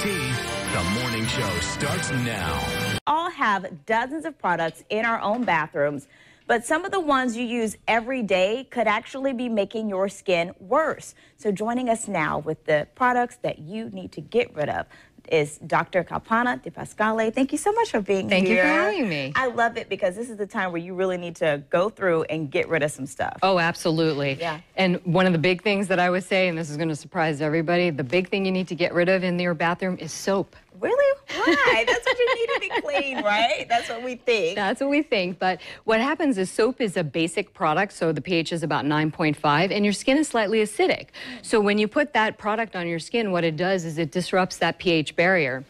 The morning show starts now. All have dozens of products in our own bathrooms, but some of the ones you use every day could actually be making your skin worse. So joining us now with the products that you need to get rid of is Dr. Kalpana De Pascale. Thank you so much for being here. Thank you for having me. I love it because this is the time where you really need to go through and get rid of some stuff. Oh, absolutely. Yeah. And one of the big things that I would say, and this is going to surprise everybody, the big thing you need to get rid of in your bathroom is soap. Really? Why? That's what you need to be clean, right? That's what we think. That's what we think. But what happens is soap is a basic product, so the pH is about 9.5, and your skin is slightly acidic. So when you put that product on your skin, what it does is it disrupts that pH barrier.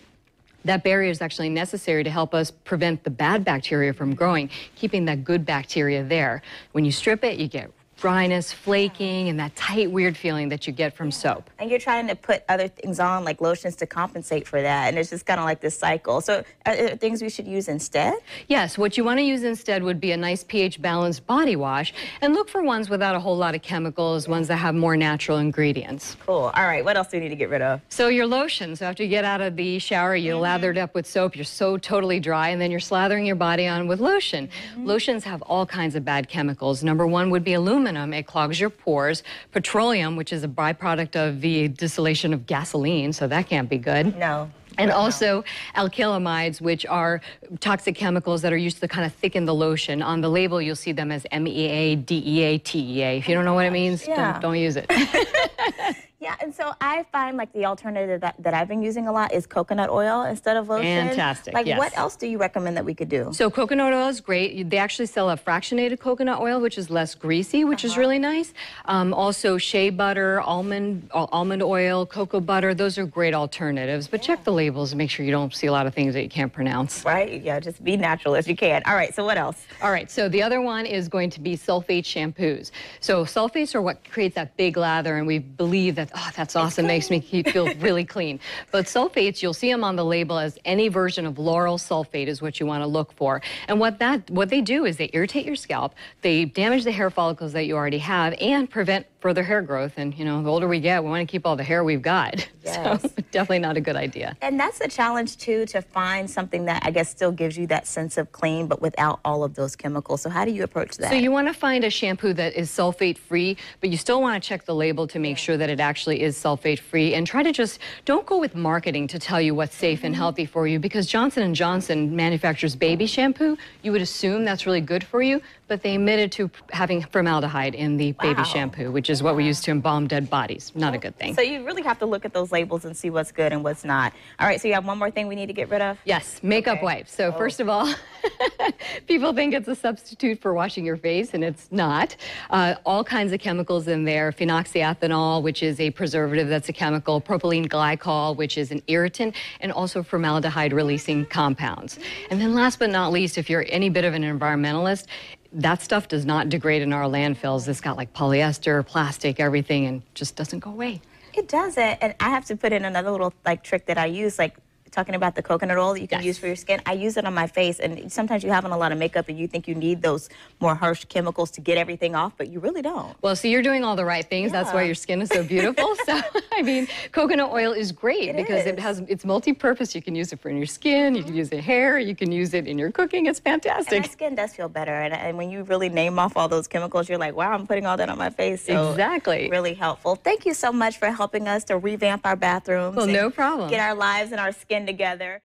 That barrier is actually necessary to help us prevent the bad bacteria from growing, keeping that good bacteria there. When you strip it, you get dryness, flaking, and that tight, weird feeling that you get from soap. And you're trying to put other things on, like lotions, to compensate for that, and it's just kind of like this cycle. So are there things we should use instead? Yes, what you want to use instead would be a nice pH-balanced body wash, and look for ones without a whole lot of chemicals, ones that have more natural ingredients. Cool. All right, what else do we need to get rid of? So your lotion. So after you get out of the shower, you lathered up with soap, you're so totally dry, and then you're slathering your body on with lotion. Lotions have all kinds of bad chemicals. Number one would be aluminum. It clogs your pores. Petroleum, which is a byproduct of the distillation of gasoline, so that can't be good. No. And also alkylamides, which are toxic chemicals that are used to kind of thicken the lotion. On the label, you'll see them as MEA, DEA, TEA. If you don't know what it means, don't use it. Yeah, and so I find like the alternative that I've been using a lot is coconut oil instead of lotion. Fantastic, Like yes. what else do you recommend that we could do? So coconut oil is great. They actually sell a fractionated coconut oil, which is less greasy, which is really nice. Also shea butter, almond oil, cocoa butter, those are great alternatives. But check the labels and make sure you don't see a lot of things that you can't pronounce. Right? Yeah, just be natural if you can. All right, so what else? All right, so the other one is going to be sulfate shampoos. So sulfates are what creates that big lather, and we believe that, oh, that's awesome, makes me feel really clean. But sulfates, you'll see them on the label as any version of lauryl sulfate is what you want to look for. And what they do is they irritate your scalp, they damage the hair follicles that you already have, and prevent further hair growth. And, you know, the older we get, we want to keep all the hair we've got. Yes. So definitely not a good idea. And that's the challenge, too, to find something that I guess still gives you that sense of clean, but without all of those chemicals. So how do you approach that? So you want to find a shampoo that is sulfate-free, but you still want to check the label to make sure that it actually is sulfate-free, and try to just don't go with marketing to tell you what's safe and healthy for you, because Johnson & Johnson manufactures baby shampoo. You would assume that's really good for you, but they admitted to having formaldehyde in the baby shampoo, which is what we use to embalm dead bodies. Not a good thing. So you really have to look at those labels and see what's good and what's not. All right, so you have one more thing we need to get rid of? Yes, makeup wipes. So first of all, people think it's a substitute for washing your face, and it's not. All kinds of chemicals in there. Phenoxyethanol, which is a preservative that's a chemical. Propylene glycol, which is an irritant, and also formaldehyde-releasing compounds. And then last but not least, if you're any bit of an environmentalist, that stuff does not degrade in our landfills. It's got like polyester, plastic, everything, and just doesn't go away. It doesn't. And I have to put in another little trick that I use, like talking about the coconut oil that you can use for your skin. I use it on my face, and sometimes you have on a lot of makeup and you think you need those more harsh chemicals to get everything off, but you really don't. Well, so you're doing all the right things. That's why your skin is so beautiful. So, I mean, coconut oil is great because it's multi-purpose. You can use it for your skin, you can use it in hair, you can use it in your cooking. It's fantastic. And my skin does feel better, and when you really name off all those chemicals, you're like, wow, I'm putting all that on my face. So exactly. Really helpful. Thank you so much for helping us to revamp our bathrooms. Well, no problem. Get our lives and our skin together.